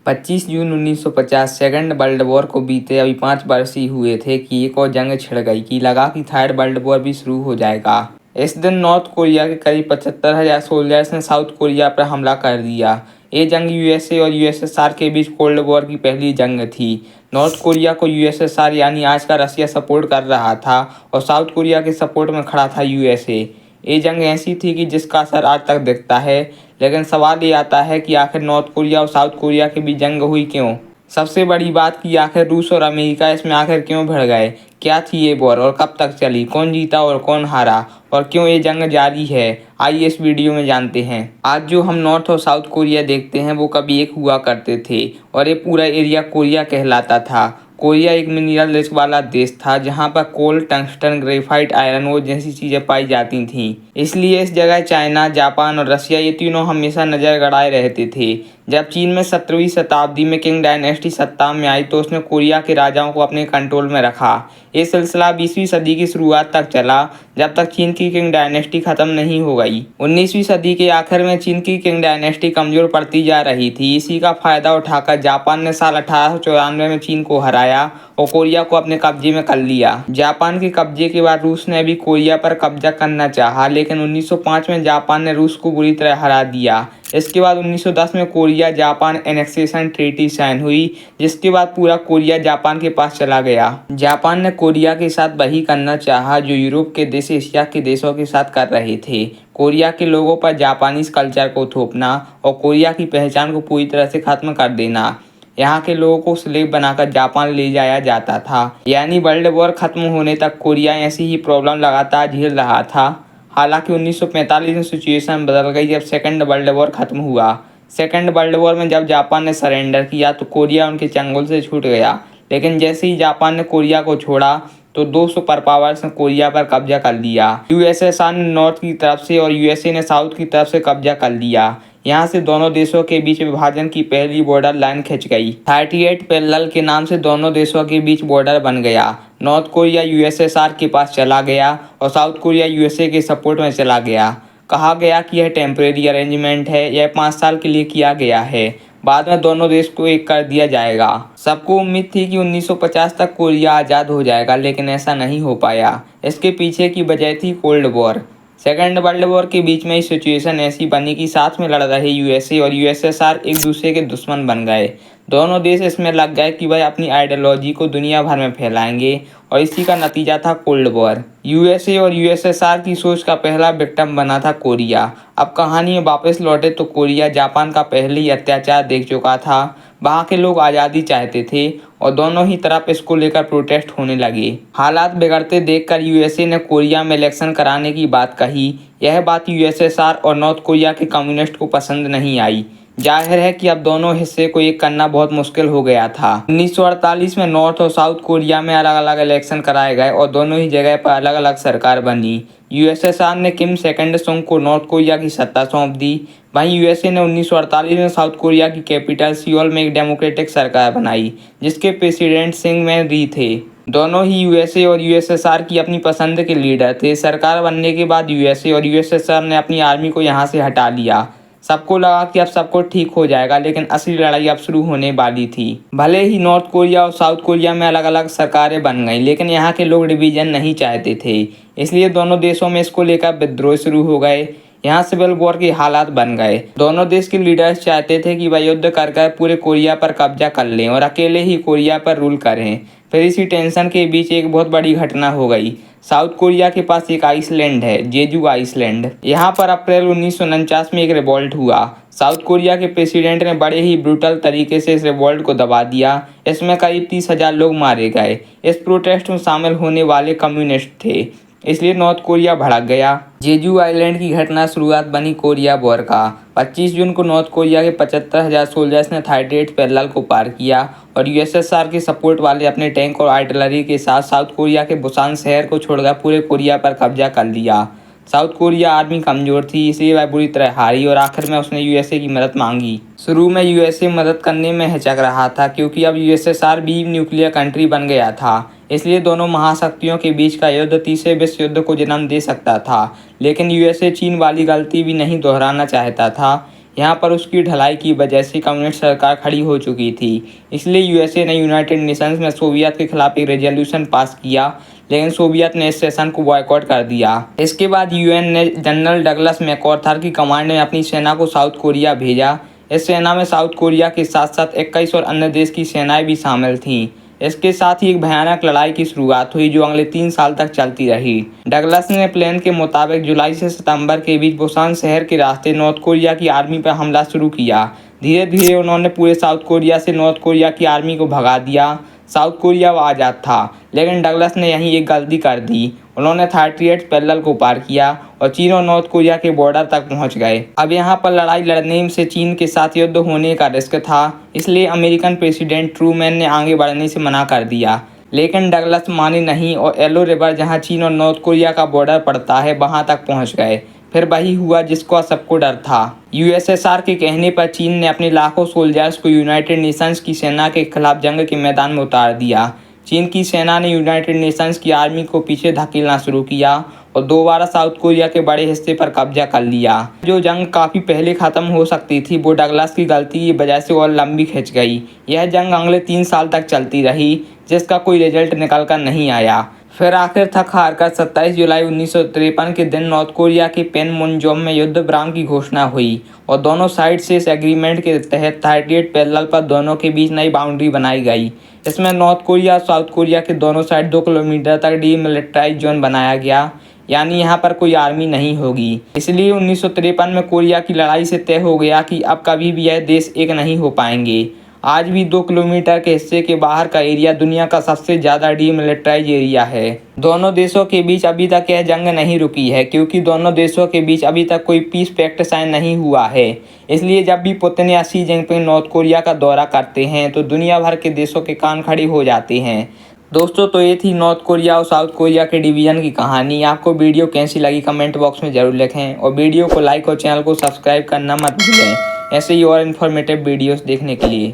25 जून 1950 second world war को बीते अभी 5 वर्ष ही हुए थे कि एक और जंग छिड़ गई कि लगा कि थर्ड वर्ल्ड वॉर भी शुरू हो जाएगा। इस दिन नॉर्थ कोरिया के करीब 75,000 सोल्जर्स ने साउथ कोरिया पर हमला कर दिया। ये जंग यूएसए और यूएसएसआर के बीच कोल्ड वॉर की पहली जंग थी। नॉर्थ कोरिया को यूएसएसआर यानी आज का रसिया सपोर्ट कर रहा था और साउथ कोरिया के सपोर्ट में खड़ा था यूएसए। ये जंग ऐसी थी कि जिसका असर आज तक दिखता है। लेकिन सवाल ये आता है कि आखिर नॉर्थ कोरिया और साउथ कोरिया के बीच जंग हुई क्यों? सबसे बड़ी बात कि आखिर रूस और अमेरिका इसमें आखिर क्यों भिड़ गए? क्या थी ये वॉर और कब तक चली? कौन जीता और कौन हारा? और क्यों ये जंग जारी है? आइए इस वीडियो में जानते हैं। आज जो हम नॉर्थ और साउथ कोरिया देखते हैं वो कभी एक हुआ करते थे और ये पूरा एरिया कोरिया कहलाता था। कोरिया एक मिनरल रिच वाला देश था जहाँ पर कोल, टंगस्टन, ग्रेफाइट, आयरन ओर जैसी चीज़ें पाई जाती थीं। इसलिए इस जगह चाइना, जापान और रसिया ये तीनों हमेशा नज़र गड़ाए रहते थे। जब चीन में 17वीं शताब्दी में किंग डायनेस्टी सत्ता में आई तो उसने कोरिया के राजाओं को अपने कंट्रोल में रखा। ये सिलसिला 20वीं सदी की शुरुआत तक चला, जब तक चीन की किंग डायनेस्टी खत्म नहीं हो गई। 19वीं सदी के आखिर में चीन की किंग डायनेस्टी कमजोर पड़ती जा रही थी। इसी का फायदा उठाकर जापान ने साल 1894 में चीन को हराया और कोरिया को अपने कब्जे में कर लिया। जापान के कब्जे के बाद रूस ने भी कोरिया पर कब्जा करना चाहा, लेकिन 1905 में जापान ने रूस को बुरी तरह हरा दिया। इसके बाद 1910 में Korea Japan annexation treaty sign हुई, जिसके बाद पूरा कोरिया जापान के पास चला गया। जापान ने कोरिया के साथ वही करना चाहा जो यूरोप के देश एशिया के देशों के साथ कर रहे थे। कोरिया के लोगों पर जापानीज कल्चर को थोपना और कोरिया की पहचान को पूरी तरह से खत्म कर देना। यहाँ के लोगों को स्लेव बनाकर जापान ले जाया जाता था। यानी वर्ल्ड वॉर खत्म होने तक कोरिया ऐसी ही प्रॉब्लम लगातार झेल रहा था। हालांकि 1945 में सिचुएशन बदल गई जब सेकंड वर्ल्ड वॉर खत्म हुआ। सेकंड वर्ल्ड वॉर में जब जापान ने सरेंडर किया तो कोरिया उनके चंगुल से छूट गया। लेकिन जैसे ही जापान ने कोरिया को छोड़ा तो दो सुपर पावर्स ने कोरिया पर कब्जा कर लिया। यूएसएसआर ने नॉर्थ की तरफ से और यूएसए ने साउथ की तरफ से कब्जा कर लिया। यहाँ से दोनों देशों के बीच विभाजन की पहली बॉर्डर लाइन खिंच गई। 38 पैरेलल के नाम से दोनों देशों के बीच बॉर्डर बन गया। नॉर्थ कोरिया यूएसएसआर के पास चला गया और साउथ कोरिया यूएसए के सपोर्ट में चला गया। कहा गया कि यह टेम्परेरी अरेंजमेंट है, यह 5 साल के लिए किया गया है। बाद में दोनों देश को एक कर दिया जाएगा। सबको उम्मीद थी कि 1950 तक कोरिया आज़ाद हो जाएगा, लेकिन ऐसा नहीं हो पाया। इसके पीछे की वजह थी cold war. Second world war के बीच में ही सिचुएशन ऐसी बनी कि साथ में लड़ रहे यूएसए और यूएसएसआर एक दूसरे के दुश्मन बन गए। दोनों देश इसमें लग गए कि वह अपनी आइडियोलॉजी को दुनिया भर में फैलाएंगे और इसी का नतीजा था कोल्ड वॉर। यूएसए और यूएसएसआर की सोच का पहला विक्टिम बना था कोरिया। अब कहानी में वापस लौटे तो कोरिया जापान का पहले ही अत्याचार देख चुका था। वहाँ के लोग आज़ादी चाहते थे और दोनों ही तरफ इसको लेकर प्रोटेस्ट होने लगे। हालात बिगड़ते देखकर यूएसए ने कोरिया में इलेक्शन कराने की बात कही। यह बात यूएसएसआर और नॉर्थ कोरिया के कम्युनिस्ट को पसंद नहीं आई। जाहिर है कि अब दोनों हिस्से को एक करना बहुत मुश्किल हो गया था। 1948 में नॉर्थ और साउथ कोरिया में अलग अलग इलेक्शन कराए गए और दोनों ही जगह पर अलग अलग सरकार बनी। यूएसएसआर ने किम सेकंड सुंग को नॉर्थ कोरिया की सत्ता सौंप दी। वहीं यूएसए ने 1948 में साउथ कोरिया की कैपिटल सियोल में एक डेमोक्रेटिक सरकार बनाई, जिसके प्रेसिडेंट सिंग में री थे। दोनों ही यूएसए और यूएसएसआर की अपनी पसंद के लीडर थे। सरकार बनने के बाद यूएसए और यूएसएसआर ने अपनी आर्मी को यहाँ से हटा लिया। सबको लगा कि अब सब कुछ ठीक हो जाएगा, लेकिन असली लड़ाई अब शुरू होने वाली थी। भले ही नॉर्थ कोरिया और साउथ कोरिया में अलग अलग सरकारें बन गई, लेकिन यहाँ के लोग डिवीजन नहीं चाहते थे। इसलिए दोनों देशों में इसको लेकर विद्रोह शुरू हो गए। यहाँ सिविल वॉर के हालात बन गए। दोनों देश के लीडर्स चाहते थे कि वह युद्ध कर पूरे कोरिया पर कब्जा कर लें और अकेले ही कोरिया पर रूल करें। फिर इसी टेंशन के बीच एक बहुत बड़ी घटना हो गई। साउथ कोरिया के पास एक आइसलैंड है, जेजू आइसलैंड। यहाँ पर अप्रैल 1949 में एक रिवॉल्ट हुआ। साउथ कोरिया के प्रेसिडेंट ने बड़े ही ब्रूटल तरीके से इस रिवॉल्ट को दबा दिया। इसमें करीब 30,000 लोग मारे गए। इस प्रोटेस्ट में शामिल होने वाले कम्युनिस्ट थे, इसलिए नॉर्थ कोरिया भड़क गया। जेजू आइलैंड की घटना शुरुआत बनी कोरिया वॉर का। 25 जून को नॉर्थ कोरिया के 75,000 सोल्जर्स ने 38 पैरेलल को पार किया और यूएसएसआर के सपोर्ट वाले अपने टैंक और आर्टिलरी के साथ साउथ कोरिया के बुसान शहर को छोड़कर पूरे कोरिया पर कब्जा कर लिया। साउथ कोरिया आर्मी कमजोर थी, इसलिए वह बुरी तरह हारी और आखिर में उसने यूएसए की मदद मांगी। शुरू में यूएसए मदद करने में हिचक रहा था, क्योंकि अब यूएसएसआर भी न्यूक्लियर कंट्री बन गया था। इसलिए दोनों महाशक्तियों के बीच का युद्ध तीसरे विश्व युद्ध को जन्म दे सकता था। लेकिन यूएसए चीन वाली गलती भी नहीं दोहराना चाहता था। यहाँ पर उसकी ढलाई की वजह से कम्युनिस्ट सरकार खड़ी हो चुकी थी। इसलिए यूएसए ने यूनाइटेड नेशंस में सोवियत के खिलाफ एक रेजोल्यूशन पास किया, लेकिन सोवियत ने इस सेशन को बॉयकॉट कर दिया। इसके बाद यूएन ने जनरल डगलस मैकआर्थर की कमांड में अपनी सेना को साउथ कोरिया भेजा। इस सेना में साउथ कोरिया के साथ साथ 21 और अन्य देश की सेनाएं भी शामिल थीं। इसके साथ ही एक भयानक लड़ाई की शुरुआत हुई जो अगले 3 साल तक चलती रही। डगलस ने प्लान के मुताबिक जुलाई से सितंबर के बीच बुसान शहर के रास्ते नॉर्थ कोरिया की आर्मी पर हमला शुरू किया। धीरे धीरे उन्होंने पूरे साउथ कोरिया से नॉर्थ कोरिया की आर्मी को भगा दिया। साउथ कोरिया वो आज़ाद था, लेकिन डगलस ने यहीं एक गलती कर दी। उन्होंने 38 पैरेलल को पार किया और चीन और नॉर्थ कोरिया के बॉर्डर तक पहुंच गए। अब यहाँ पर लड़ाई लड़ने से चीन के साथ युद्ध होने का रिस्क था, इसलिए अमेरिकन प्रेसिडेंट ट्रूमैन ने आगे बढ़ने से मना कर दिया। लेकिन डगलस माने नहीं और येलो रिवर जहाँ चीन और नॉर्थ कोरिया का बॉर्डर पड़ता है वहाँ तक पहुँच गए। फिर वही हुआ जिसका सबको डर था। यूएसएसआर के कहने पर चीन ने अपने लाखों सोल्जर्स को यूनाइटेड नेशंस की सेना के खिलाफ जंग के मैदान में उतार दिया। चीन की सेना ने यूनाइटेड नेशंस की आर्मी को पीछे धकेलना शुरू किया और दोबारा साउथ कोरिया के बड़े हिस्से पर कब्जा कर लिया। जो जंग काफ़ी पहले ख़त्म हो सकती थी वो डगलस की गलती की वजह से और लंबी खिंच गई। यह जंग अगले 3 साल तक चलती रही, जिसका कोई रिजल्ट निकल कर नहीं आया। फिर आखिर थक हार कर 27 जुलाई 1953 के दिन नॉर्थ कोरिया के पेनमुनजोम में युद्ध विराम की घोषणा हुई और दोनों साइड से इस एग्रीमेंट के तहत 38 पैरेलल पर दोनों के बीच नई बाउंड्री बनाई गई। इसमें नॉर्थ कोरिया और साउथ कोरिया के दोनों साइड 2 किलोमीटर तक डीमिलिटराइज जोन बनाया गया, यानी यहाँ पर कोई आर्मी नहीं होगी। इसलिए 1953 में कोरिया की लड़ाई से तय हो गया कि अब कभी भी यह देश एक नहीं हो पाएंगे। आज भी 2 किलोमीटर के हिस्से के बाहर का एरिया दुनिया का सबसे ज़्यादा डीमिलिटराइज एरिया है। दोनों देशों के बीच अभी तक यह जंग नहीं रुकी है, क्योंकि दोनों देशों के बीच अभी तक कोई पीस पैक्ट साइन नहीं हुआ है। इसलिए जब भी पुतिन या शी जिनपिंग नॉर्थ कोरिया का दौरा करते हैं तो दुनिया भर के देशों के कान खड़े हो जाते हैं। दोस्तों, तो ये थी नॉर्थ कोरिया और साउथ कोरिया के डिवीज़न की कहानी। आपको वीडियो कैसी लगी कमेंट बॉक्स में ज़रूर लिखें और वीडियो को लाइक और चैनल को सब्सक्राइब करना मत भूलें ऐसे ही और इन्फॉर्मेटिव वीडियोस देखने के लिए।